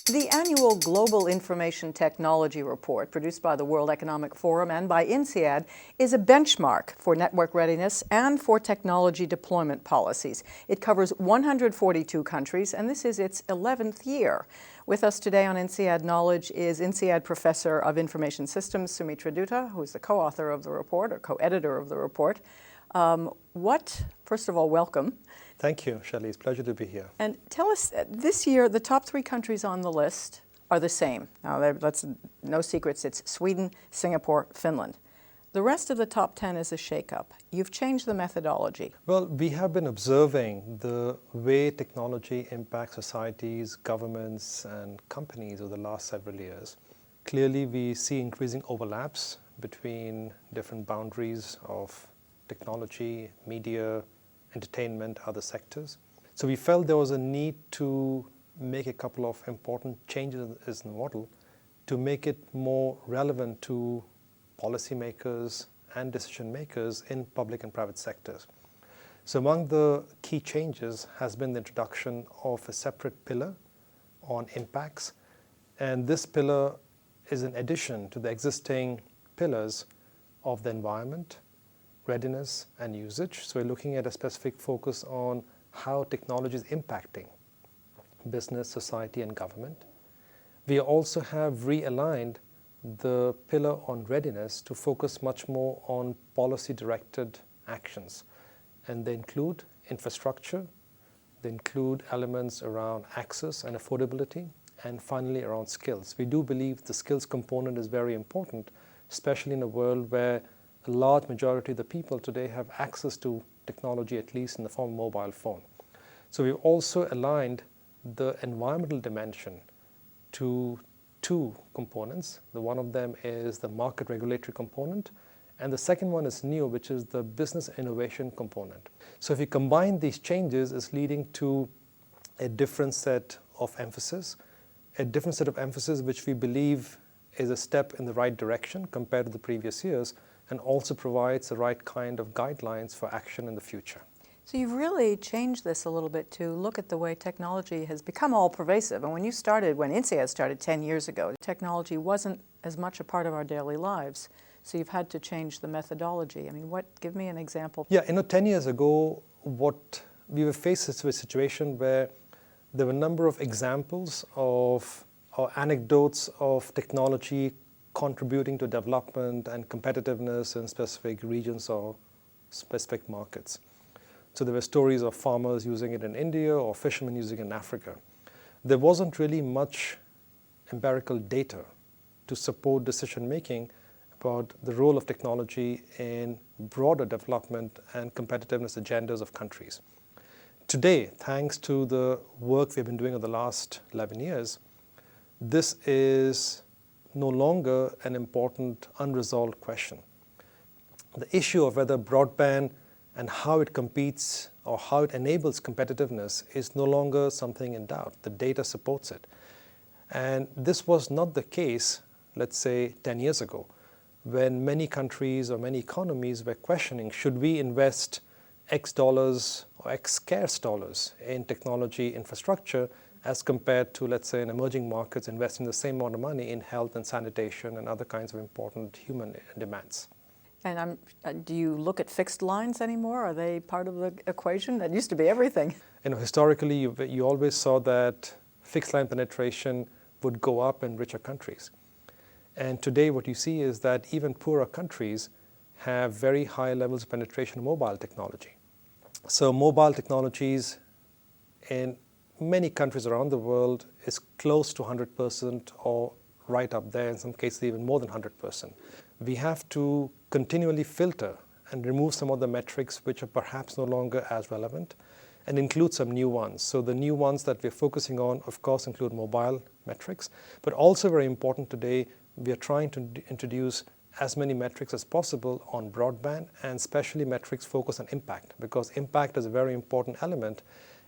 The annual Global Information Technology Report, produced by the World Economic Forum and by INSEAD, is a benchmark for network readiness and for technology deployment policies. It covers 142 countries, and this is its 11th year. With us today on INSEAD Knowledge is INSEAD Professor of Information Systems, Sumitra Dutta, who is the co-author of the report, or co-editor of the report. First of all, welcome. Thank you, Shelley. It's a pleasure to be here. And tell us, this year, the top 3 countries on the list are the same. Now, that's no secrets. It's Sweden, Singapore, Finland. The rest of the top 10 is a shakeup. You've changed the methodology. Well, we have been observing the way technology impacts societies, governments, and companies over the last several years. Clearly, we see increasing overlaps between different boundaries of technology, media, entertainment, other sectors. So we felt there was a need to make a couple of important changes in the model to make it more relevant to policymakers and decision makers in public and private sectors. So among the key changes has been the introduction of a separate pillar on impacts, and this pillar is an addition to the existing pillars of the environment, readiness, and usage. So we're looking at a specific focus on how technology is impacting business, society, and government. We also have realigned the pillar on readiness to focus much more on policy-directed actions. And they include infrastructure, they include elements around access and affordability, and finally around skills. We do believe the skills component is very important, especially in a world where a large majority of the people today have access to technology, at least in the form of mobile phone. So we've also aligned the environmental dimension to 2 components. The one of them is the market regulatory component, and the second one is new, which is the business innovation component. So if you combine these changes, it's leading to a different set of emphasis, which we believe is a step in the right direction compared to the previous years, and also provides the right kind of guidelines for action in the future. So you've really changed this a little bit to look at the way technology has become all pervasive. And when INSEAD started 10 years ago, technology wasn't as much a part of our daily lives. So you've had to change the methodology. I mean, give me an example. Yeah, 10 years ago, what we were faced with a situation where there were a number of examples of or anecdotes of technology contributing to development and competitiveness in specific regions or specific markets. So there were stories of farmers using it in India or fishermen using it in Africa. There wasn't really much empirical data to support decision making about the role of technology in broader development and competitiveness agendas of countries. Today, thanks to the work we've been doing over the last 11 years, this is no longer an important unresolved question. The issue of whether broadband and how it competes or how it enables competitiveness is no longer something in doubt. The data supports it. And this was not the case, let's say, 10 years ago, when many countries or many economies were questioning, should we invest X dollars or X scarce dollars in technology infrastructure as compared to, let's say, in emerging markets investing the same amount of money in health and sanitation and other kinds of important human demands. And do you look at fixed lines anymore? Are they part of the equation? That used to be everything. Historically, you always saw that fixed line penetration would go up in richer countries. And today what you see is that even poorer countries have very high levels of penetration of mobile technology. So mobile technologies in many countries around the world is close to 100% or right up there, in some cases even more than 100%. We have to continually filter and remove some of the metrics which are perhaps no longer as relevant and include some new ones. So the new ones that we're focusing on, of course, include mobile metrics, but also very important today, we are trying to introduce as many metrics as possible on broadband, and especially metrics focused on impact, because impact is a very important element.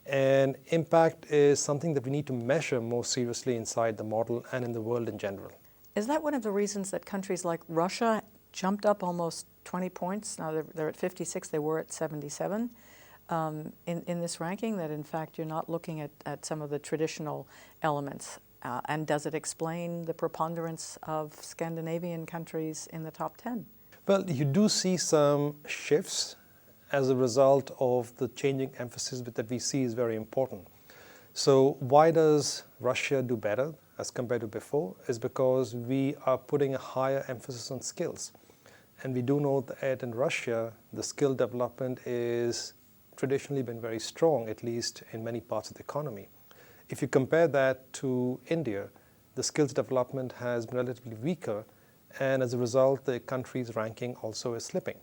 And impact is something that we need to measure more seriously inside the model and in the world in general. Is that one of the reasons that countries like Russia jumped up almost 20 points? Now they're at 56, they were at 77 in this ranking, that in fact you're not looking at some of the traditional elements. And does it explain the preponderance of Scandinavian countries in the top 10? Well, you do see some shifts as a result of the changing emphasis that we see is very important. So why does Russia do better as compared to before? Is because we are putting a higher emphasis on skills. And we do know that in Russia, the skill development is traditionally been very strong, at least in many parts of the economy. If you compare that to India, the skills development has been relatively weaker, and as a result, the country's ranking also is slipping.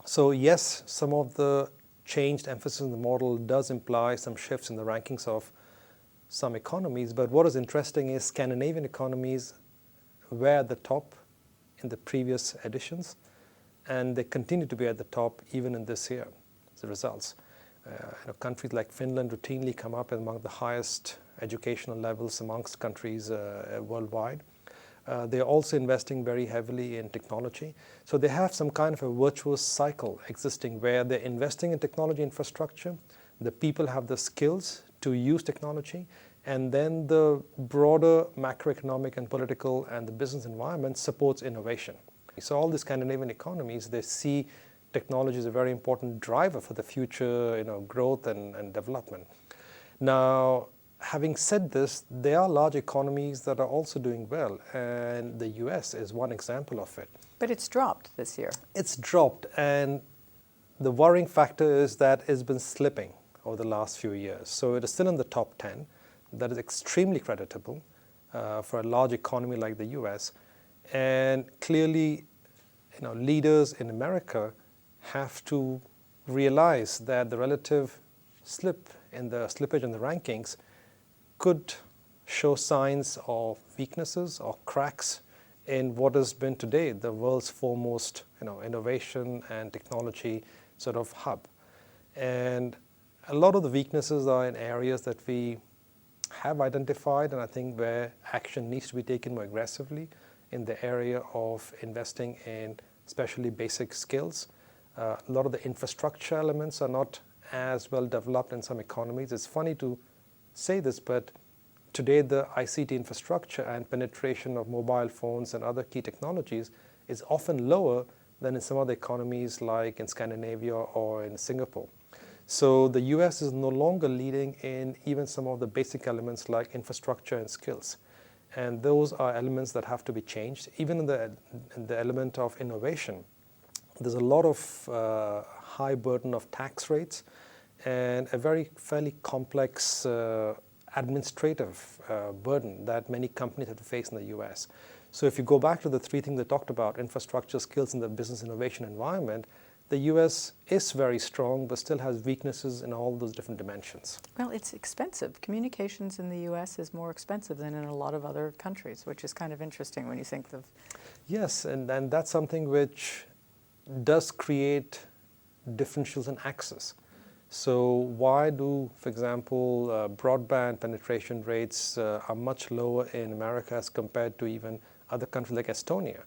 So yes, some of the changed emphasis in the model does imply some shifts in the rankings of some economies, but what is interesting is Scandinavian economies were at the top in the previous editions, and they continue to be at the top even in this year, the results. Countries like Finland routinely come up among the highest educational levels amongst countries worldwide. They're also investing very heavily in technology. So they have some kind of a virtuous cycle existing where they're investing in technology infrastructure, the people have the skills to use technology, and then the broader macroeconomic and political and the business environment supports innovation. So all the Scandinavian economies, they see technology as a very important driver for the future growth and development. Now, having said this, there are large economies that are also doing well, and the US is one example of it. But it's dropped this year. It's dropped, and the worrying factor is that it's been slipping over the last few years. So it is still in the top 10. That is extremely creditable for a large economy like the US. And clearly, leaders in America have to realize that the relative slippage in the rankings could show signs of weaknesses or cracks in what has been today the world's foremost innovation and technology sort of hub. And a lot of the weaknesses are in areas that we have identified, and I think where action needs to be taken more aggressively in the area of investing in especially basic skills. A lot of the infrastructure elements are not as well developed in some economies. It's funny to say this, but today the ICT infrastructure and penetration of mobile phones and other key technologies is often lower than in some other economies like in Scandinavia or in Singapore. So the US is no longer leading in even some of the basic elements like infrastructure and skills. And those are elements that have to be changed. Even in the element of innovation, there's a lot of high burden of tax rates and a fairly complex administrative burden that many companies have to face in the US. So if you go back to the three things they talked about, infrastructure, skills, and the business innovation environment, the US is very strong, but still has weaknesses in all those different dimensions. Well, it's expensive. Communications in the US is more expensive than in a lot of other countries, which is kind of interesting when you think of... Yes, and that's something which does create differentials in access. So why do, for example, broadband penetration rates are much lower in America as compared to even other countries like Estonia?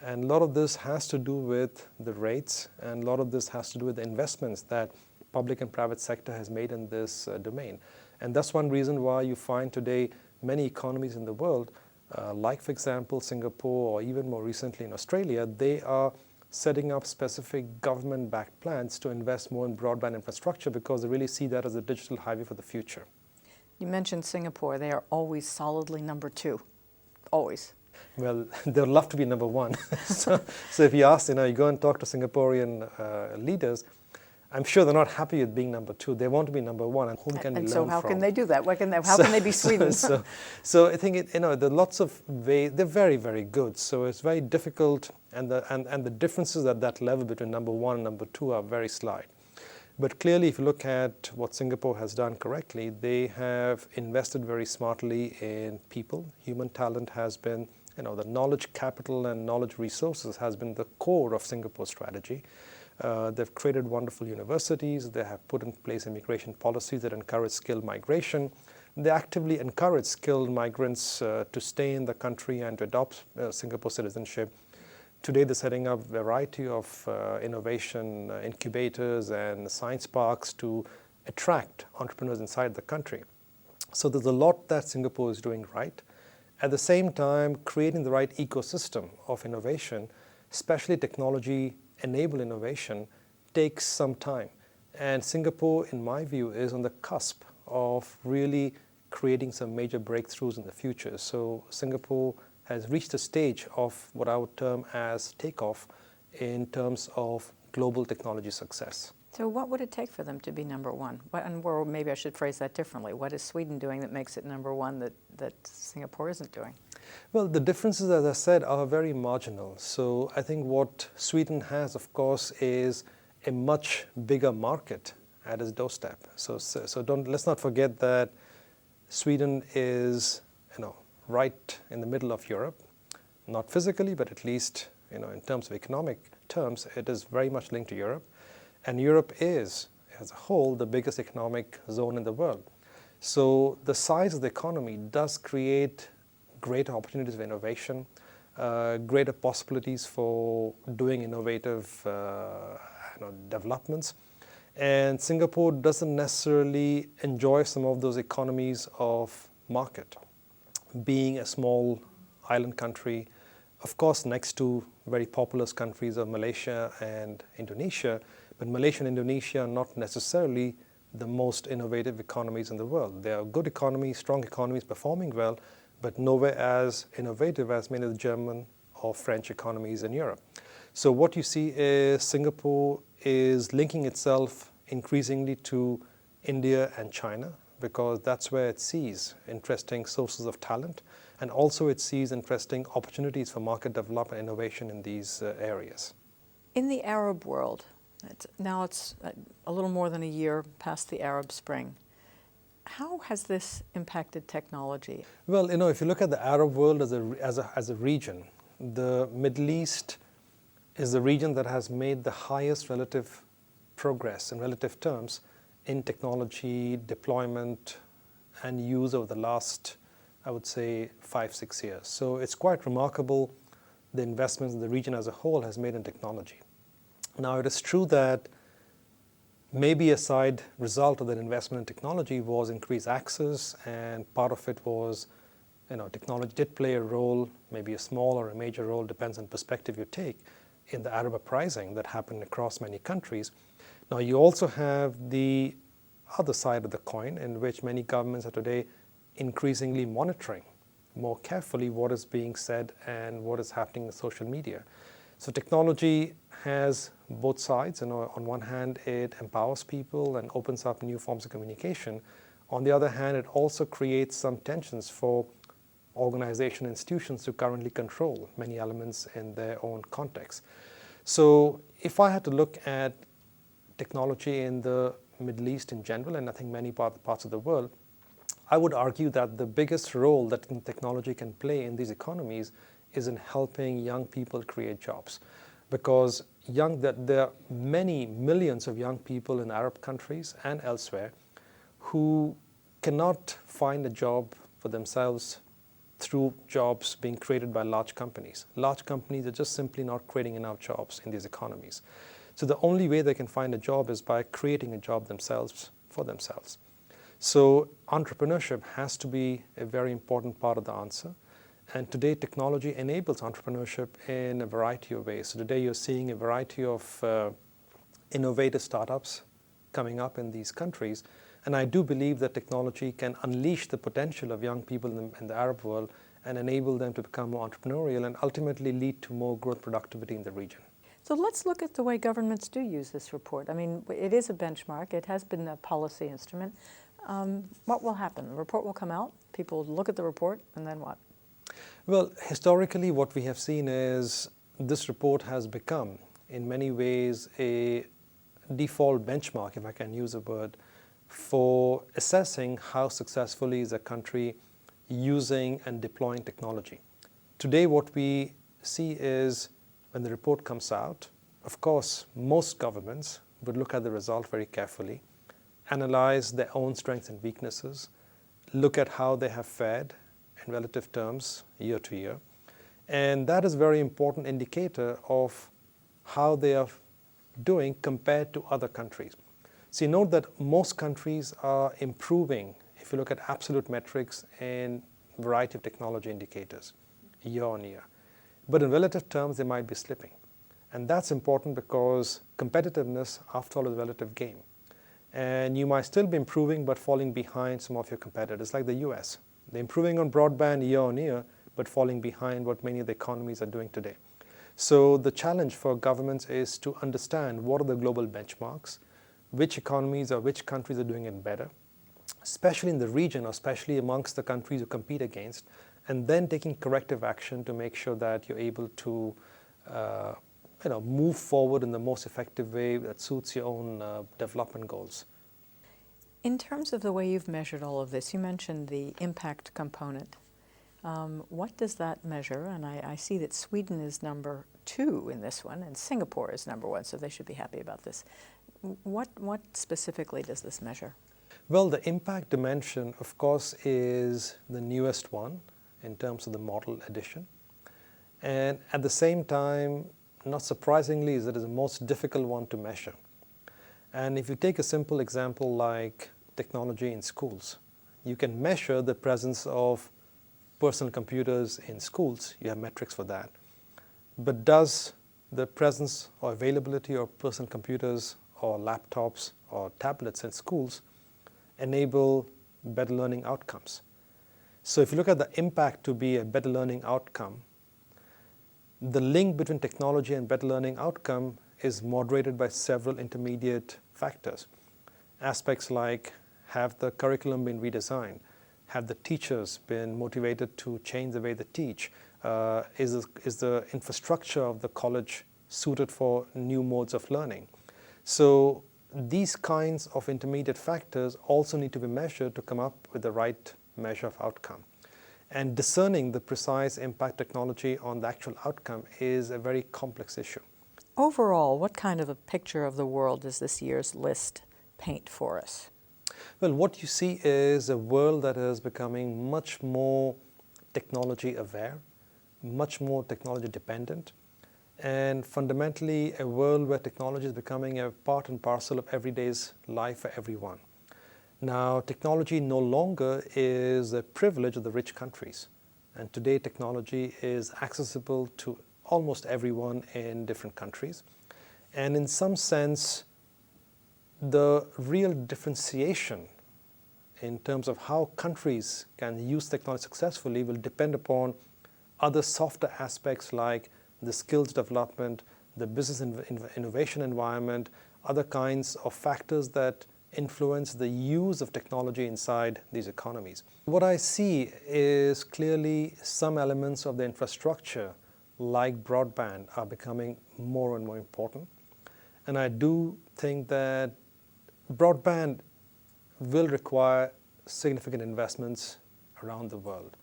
And a lot of this has to do with the rates, and a lot of this has to do with the investments that public and private sector has made in this domain. And that's one reason why you find today many economies in the world, like for example Singapore or even more recently in Australia, they are setting up specific government-backed plans to invest more in broadband infrastructure because they really see that as a digital highway for the future. You mentioned Singapore. They are always solidly number 2. Always. Well, they'd love to be number 1. so if you ask, you go and talk to Singaporean leaders, I'm sure they're not happy with being number 2. They want to be number 1, and whom can we learn from? And so how can they do that? How can they be Sweden? So I think there are lots of ways. They're very, very good. So it's very difficult, and the differences at that level between number 1 and number 2 are very slight. But clearly, if you look at what Singapore has done correctly, they have invested very smartly in people. Human talent has been, the knowledge capital and knowledge resources has been the core of Singapore's strategy. They've created wonderful universities. They have put in place immigration policies that encourage skilled migration. They actively encourage skilled migrants to stay in the country and to adopt Singapore citizenship. Today, they're setting up a variety of innovation incubators and science parks to attract entrepreneurs inside the country. So there's a lot that Singapore is doing right. At the same time, creating the right ecosystem of innovation, especially technology-enabled innovation, takes some time. And Singapore, in my view, is on the cusp of really creating some major breakthroughs in the future. So Singapore has reached a stage of what I would term as takeoff in terms of global technology success. So what would it take for them to be number one? Or maybe I should phrase that differently. What is Sweden doing that makes it number one that Singapore isn't doing? Well, the differences, as I said, are very marginal. So I think what Sweden has, of course, is a much bigger market at its doorstep. So let's not forget that Sweden is, right in the middle of Europe, not physically, but at least, in terms of economic terms, it is very much linked to Europe. And Europe is, as a whole, the biggest economic zone in the world. So the size of the economy does create greater opportunities for innovation, greater possibilities for doing innovative developments. And Singapore doesn't necessarily enjoy some of those economies of market. Being a small island country, of course, next to very populous countries of Malaysia and Indonesia, but Malaysia and Indonesia are not necessarily the most innovative economies in the world. They are good economies, strong economies, performing well, but nowhere as innovative as many of the German or French economies in Europe. So what you see is Singapore is linking itself increasingly to India and China, because that's where it sees interesting sources of talent, and also it sees interesting opportunities for market development and innovation in these areas. In the Arab world, now it's a little more than a year past the Arab Spring. How has this impacted technology? Well, if you look at the Arab world as a region, the Middle East is the region that has made the highest relative progress in relative terms in technology deployment and use over the last, I would say, 5-6 years. So it's quite remarkable the investments the region as a whole has made in technology. Now, it is true that maybe a side result of that investment in technology was increased access, and part of it was, technology did play a role, maybe a small or a major role, depends on perspective you take, in the Arab uprising that happened across many countries. Now, you also have the other side of the coin, in which many governments are today increasingly monitoring more carefully what is being said and what is happening in social media. So technology has both sides. On one hand, it empowers people and opens up new forms of communication. On the other hand, it also creates some tensions for organization institutions to currently control many elements in their own context. So if I had to look at technology in the Middle East in general, and I think many parts of the world, I would argue that the biggest role that technology can play in these economies is in helping young people create jobs. Because there are many millions of young people in Arab countries and elsewhere who cannot find a job for themselves through jobs being created by large companies. Large companies are just simply not creating enough jobs in these economies. So the only way they can find a job is by creating a job themselves for themselves. So entrepreneurship has to be a very important part of the answer. And today, technology enables entrepreneurship in a variety of ways. So today, you're seeing a variety of innovative startups coming up in these countries. And I do believe that technology can unleash the potential of young people in the Arab world and enable them to become more entrepreneurial and ultimately lead to more growth productivity in the region. So let's look at the way governments do use this report. I mean, it is a benchmark. It has been a policy instrument. What will happen? The report will come out, people will look at the report, and then what? Well, historically, what we have seen is this report has become, in many ways, a default benchmark, if I can use a word, for assessing how successfully is a country using and deploying technology. Today, what we see is when the report comes out, of course, most governments would look at the result very carefully, analyze their own strengths and weaknesses, look at how they have fared in relative terms year to year. And that is a very important indicator of how they are doing compared to other countries. So you note that most countries are improving if you look at absolute metrics in a variety of technology indicators year on year. But in relative terms, they might be slipping. And that's important because competitiveness, after all, is a relative game. And you might still be improving but falling behind some of your competitors, like the US. They're improving on broadband year on year, but falling behind what many of the economies are doing today. So the challenge for governments is to understand what are the global benchmarks, which economies or which countries are doing it better, especially in the region, or especially amongst the countries you compete against, and then taking corrective action to make sure that you're able to move forward in the most effective way that suits your own development goals. In terms of the way you've measured all of this, you mentioned the impact component. What does that measure? And I see that Sweden is number 2 in this one, and Singapore is number 1, so they should be happy about this. What specifically does this measure? Well, the impact dimension, of course, is the newest one in terms of the model edition. And at the same time, not surprisingly, it is the most difficult one to measure. And if you take a simple example like technology in schools, you can measure the presence of personal computers in schools. You have metrics for that. But does the presence or availability of personal computers or laptops or tablets in schools enable better learning outcomes? So if you look at the impact to be a better learning outcome, the link between technology and better learning outcome is moderated by several intermediate factors. Aspects like, have the curriculum been redesigned? Have the teachers been motivated to change the way they teach? Is the infrastructure of the college suited for new modes of learning? So these kinds of intermediate factors also need to be measured to come up with the right measure of outcome. And discerning the precise impact technology on the actual outcome is a very complex issue. Overall, what kind of a picture of the world does this year's list paint for us? Well, what you see is a world that is becoming much more technology aware, much more technology dependent, and fundamentally a world where technology is becoming a part and parcel of everyday's life for everyone. Now, technology no longer is a privilege of the rich countries, and today technology is accessible to almost everyone in different countries. And in some sense, the real differentiation in terms of how countries can use technology successfully will depend upon other softer aspects like the skills development, the business innovation environment, other kinds of factors that influence the use of technology inside these economies. What I see is clearly some elements of the infrastructure, like broadband, are becoming more and more important. And I do think that broadband will require significant investments around the world.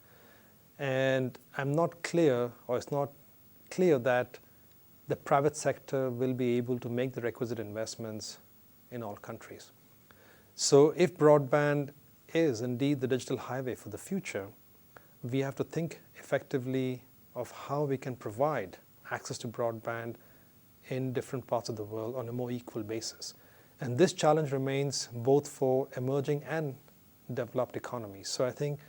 And I'm not clear, or it's not clear that the private sector will be able to make the requisite investments in all countries. So if broadband is indeed the digital highway for the future, we have to think effectively of how we can provide access to broadband in different parts of the world on a more equal basis. And this challenge remains both for emerging and developed economies. So I think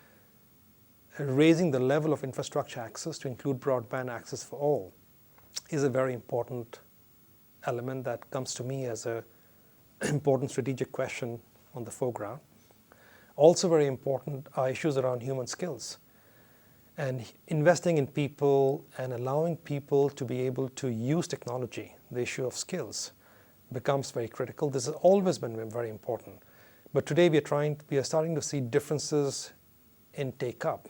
raising the level of infrastructure access to include broadband access for all is a very important element that comes to me as an important strategic question on the foreground. Also very important are issues around human skills. And investing in people and allowing people to be able to use technology, the issue of skills, becomes very critical. This has always been very important. But today we are starting to see differences in take-up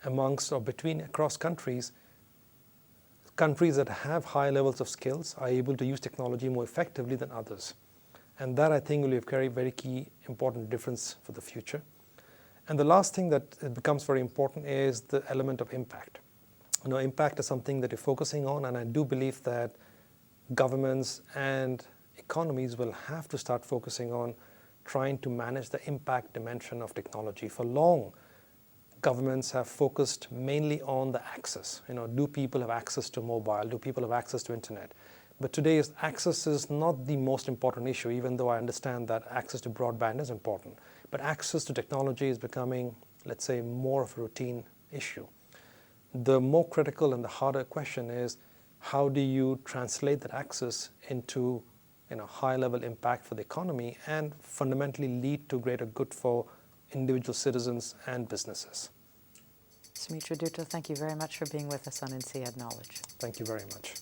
amongst or between across countries. Countries that have high levels of skills are able to use technology more effectively than others. And that, I think, will be a very, very key important difference for the future. And the last thing that becomes very important is the element of impact. Impact is something that you're focusing on, and I do believe that governments and economies will have to start focusing on trying to manage the impact dimension of technology. For long, governments have focused mainly on the access. Do people have access to mobile? Do people have access to internet? But today, access is not the most important issue, even though I understand that access to broadband is important. but access to technology is becoming, let's say, more of a routine issue. The more critical and the harder question is, how do you translate that access into high-level impact for the economy and fundamentally lead to greater good for individual citizens and businesses? Sumitra Dutta, thank you very much for being with us on INSEAD Knowledge. Thank you very much.